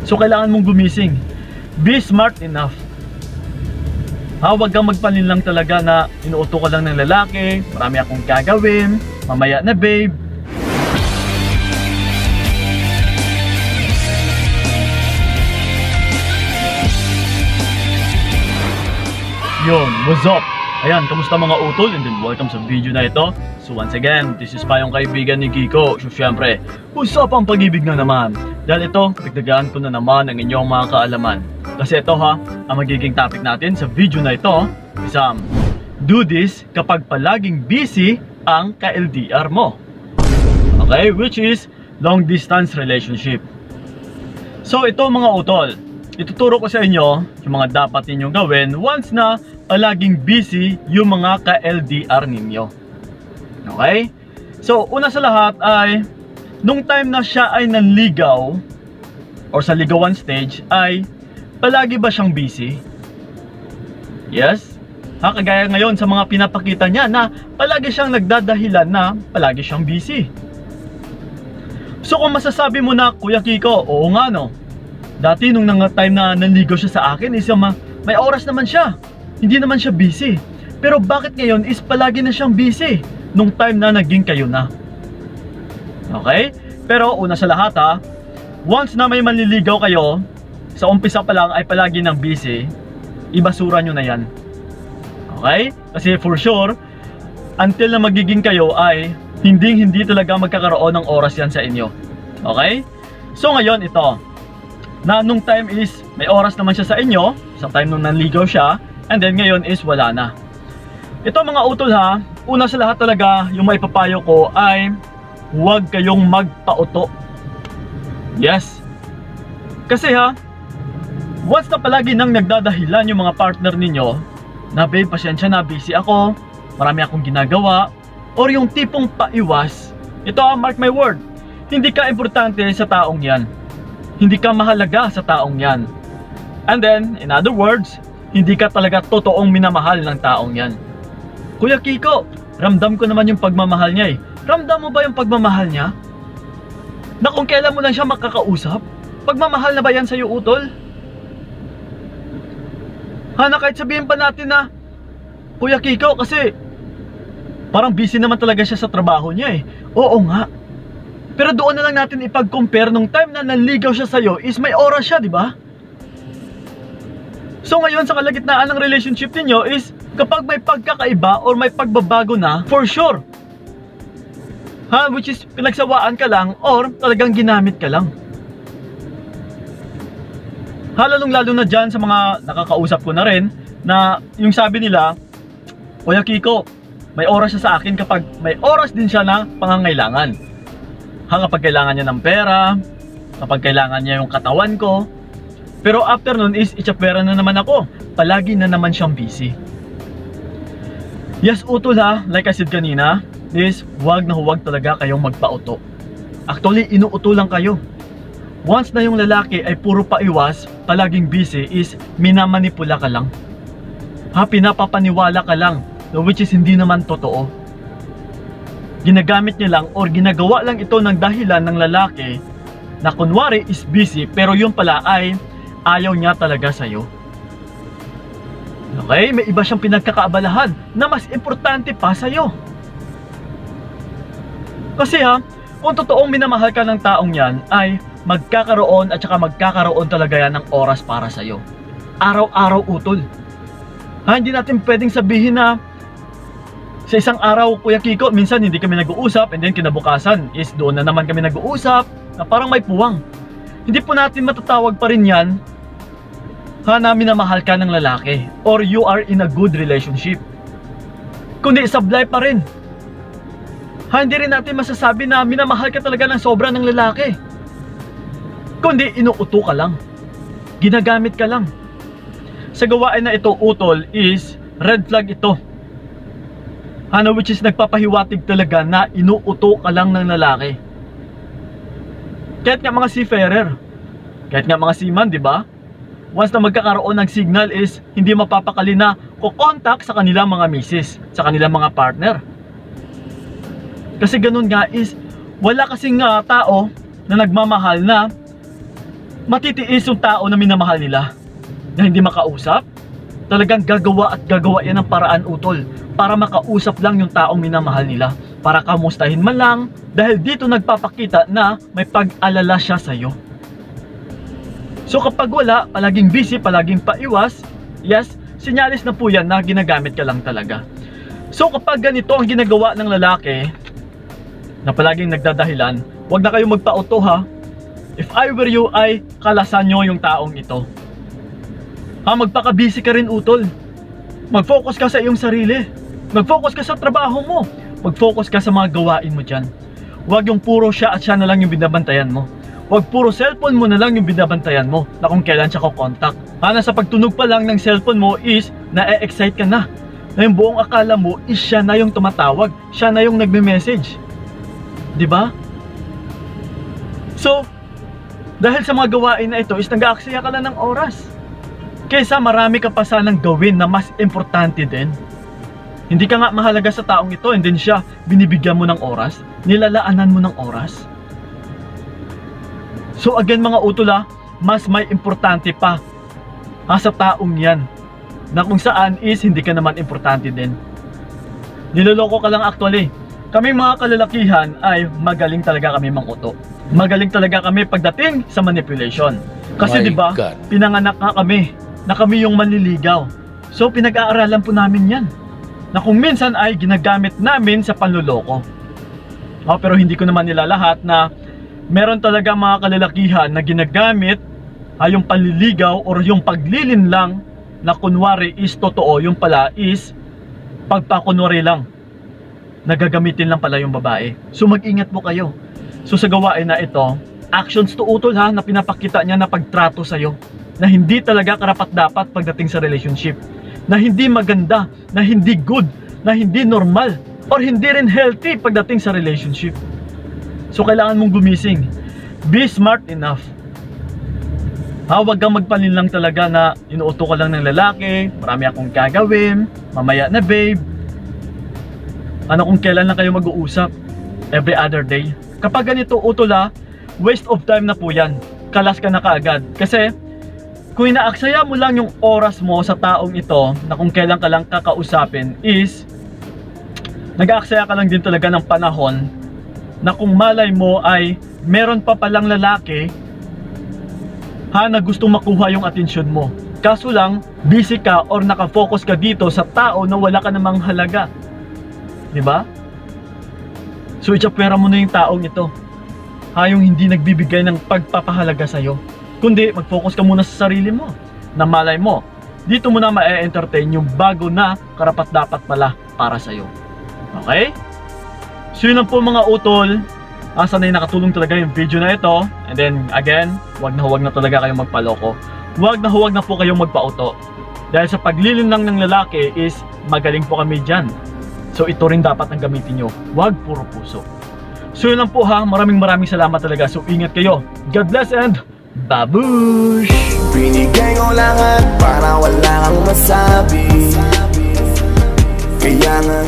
So kailangan mong gumising. Be smart enough. Huwag kang magpalinlang talaga na inuuto ka lang ng lalaki, marami akong gagawin, mamaya na babe. Yun, what's up? Ayan, kamusta mga utol? And then welcome sa video na ito. So once again, this is pa yung kaibigan ni Kiko. So syempre, usapang pag-ibig na naman. Dahil ito, pagdagaan ko na naman ang inyong mga kaalaman. Kasi ito ang magiging topic natin sa video na ito is do this kapag palaging busy ang ka-LDR mo. Okay, which is long distance relationship. So ito mga utol, ituturo ko sa inyo yung mga dapat ninyong gawin once na palaging busy yung mga ka-LDR ninyo. Okay? So, una sa lahat ay nung time na siya ay nanligaw or sa ligawan stage ay palagi ba siyang busy? Yes? Kagaya ngayon sa mga pinapakita niya na palagi siyang nagdadahilan na palagi siyang busy. So, kung masasabi mo na, Kuya Kiko, oo nga no, dati nung time na nanligaw siya sa akin is may oras naman siya. Hindi naman siya busy. Pero bakit ngayon is palagi na siyang busy nung time na naging kayo na? Okay? Pero una sa lahat once na may manliligaw kayo, sa umpisa pa lang ay palagi nang busy, ibasura nyo na yan. Okay? Kasi for sure, until na magiging kayo ay hindi talaga magkakaroon ng oras yan sa inyo. Okay? So ngayon ito, na nung time is may oras naman siya sa inyo, sa time nung nanligaw siya, and then ngayon is wala na. Ito mga utol una sa lahat talaga yung maipapayo ko ay huwag kayong magpauto. Yes. Kasi once na palagi nang nagdadahilan yung mga partner ninyo na babe, pasensya na, busy ako, marami akong ginagawa, or yung tipong paiwas, ito mark my word, hindi ka importante sa taong yan. Hindi ka mahalaga sa taong yan. And then, in other words, hindi ka talaga totoong minamahal ng taong yan. Kuya Kiko, ramdam ko naman yung pagmamahal niya Ramdam mo ba yung pagmamahal niya? Na kung kailan mo lang siya makakausap? Pagmamahal na ba yan sa'yo, utol? Na kahit sabihin pa natin na, Kuya Kiko, kasi parang busy naman talaga siya sa trabaho niya Oo nga. Pero doon na lang natin ipag-compare nung time na nanligaw siya sa'yo is may oras siya, di ba? So ngayon sa kalagitnaan ng relationship niyo is kapag may pagkakaiba or may pagbabago na, for sure, which is pinagsawaan ka lang or talagang ginamit ka lang. Lalong lalo na dyan sa mga nakakausap ko na rin na yung sabi nila, Kuya Kiko, may oras siya sa akin kapag may oras din siya na pangangailangan. Kapag kailangan niya ng pera, kapag kailangan niya yung katawan ko. Pero after nun is itsyapera na naman ako. Palagi na naman siyang busy. Yes, utol like I said kanina, is huwag na huwag talaga kayong magpauto. Actually, inuuto lang kayo. Once na yung lalaki ay puro paiwas, palaging busy, is minamanipula ka lang. Pinapapaniwala ka lang, which is hindi naman totoo. Ginagamit niya lang or ginagawa lang ito ng dahilan ng lalaki na kunwari is busy pero yung pala ay ayaw niya talaga sa'yo. Okay? May iba siyang pinagkakaabalahan na mas importante pa sa'yo. Kasi kung totoong minamahal ka ng taong yan ay magkakaroon at saka magkakaroon talaga yan ng oras para sa'yo. Araw-araw, utol. Hindi natin pwedeng sabihin na sa isang araw, Kuya Kiko, minsan hindi kami nag-uusap and then kinabukasan is doon na naman kami nag-uusap na parang may puwang. Hindi po natin matatawag pa rin yan na minamahal ka ng lalaki or you are in a good relationship. Kundi sablay pa rin. Hindi rin natin masasabi na minamahal ka talaga ng sobra ng lalaki. Kundi inuuto ka lang. Ginagamit ka lang. Sa gawain na ito, utol, is red flag ito. Which is nagpapahiwatig talaga na inuuto ka lang ng lalaki. Kahit nga mga seafarer, kahit nga mga seaman, di ba? Once na magkakaroon ng signal is hindi mapapakali na kukontak sa kanilang mga misis, sa kanilang mga partner. Kasi ganun nga is wala kasing tao na nagmamahal na Matitiis yung tao na minamahal nila na hindi makausap? Talagang gagawa at gagawa yan ng paraan, utol, para makausap lang yung taong minamahal nila, para kamustahin man lang, dahil dito nagpapakita na may pag-alala siya sa'yo. So kapag wala, palaging busy, palaging paiwas, yes, sinyalis na po yan na ginagamit ka lang talaga. So kapag ganito ang ginagawa ng lalaki, na palaging nagdadahilan, huwag na kayong magpa-auto ha. If I were you, ay kalasan nyo yung taong ito. Magpaka-busy ka rin, utol. Mag-focus ka sa iyong sarili. Mag-focus ka sa trabaho mo. Mag-focus ka sa mga gawain mo dyan. Huwag yung puro siya at siya na lang yung binabantayan mo. Huwag puro cellphone mo na lang yung binabantayan mo na kung kailan siya ko-contact. Nasa pagtunog pa lang ng cellphone mo is na-excite ka na. Na yung buong akala mo is siya na yung tumatawag. Siya na yung nagme-message. Diba? So, dahil sa mga gawain na ito is nag-aaksaya ka lang ng oras. Kaysa marami ka pa sanang gawin na mas importante din. Hindi ka nga mahalaga sa taong ito and then siya binibigyan mo ng oras, nilalaanan mo ng oras. So again mga utol, mas may importante pa sa taong yan, na kung saan is hindi ka naman importante din. Niloloko ka lang actually. Kami mga kalalakihan ay magaling talaga kami manguto. Magaling talaga kami pagdating sa manipulation. Kasi di ba, pinanganak nga kami na kami yung manliligaw. So pinag-aaralan po namin yan, na kung minsan ay ginagamit namin sa panloloko. Pero hindi ko naman nilalahat na meron talaga mga kalalakihan na ginagamit yung panliligaw or yung paglilin lang na kunwari is totoo, yung pala is pagpakunwari lang. Nagagamitin lang pala yung babae. So mag-ingat po kayo. So sa gawain na ito, actions to utol na pinapakita niya na pagtrato sa'yo, na hindi talaga karapat-dapat pagdating sa relationship, na hindi maganda, na hindi good, na hindi normal, or hindi rin healthy pagdating sa relationship. So kailangan mong gumising. Be smart enough. Huwag kang magpalin lang talaga na inuuto ka lang ng lalaki, marami akong gagawin, mamaya na babe. Ano kung kailan lang kayo mag-uusap? Every other day. Kapag ganito utol waste of time na po yan. Kalas ka na kaagad. Kasi kung inaaksaya mo lang yung oras mo sa taong ito na kung kailan ka lang kakausapin is nag-aaksaya ka lang din talaga ng panahon na kung malay mo ay meron pa palang lalaki na gustong makuha yung atensyon mo. Kaso lang busy ka or nakafocus ka dito sa tao na wala ka namang halaga. Diba? So itsapwera mo na yung taong ito, yung hindi nagbibigay ng pagpapahalaga sa'yo. Kundi mag-focus ka muna sa sarili mo, na malay mo dito mo na ma-entertain yung bago na karapat-dapat pala para sa'yo. Okay? So yun lang po mga utol. Sana'y nakatulong talaga yung video na ito. And then again, huwag na talaga kayong magpaloko. Huwag na po kayong magpa-auto. Dahil sa paglilin lang ng lalaki is magaling po kami dyan. So ito rin dapat ang gamitin nyo. Huwag puro puso. So yun lang po maraming salamat talaga. So ingat kayo. God bless and babush! Binigay ko lahat para wala kang masabi. Kaya nga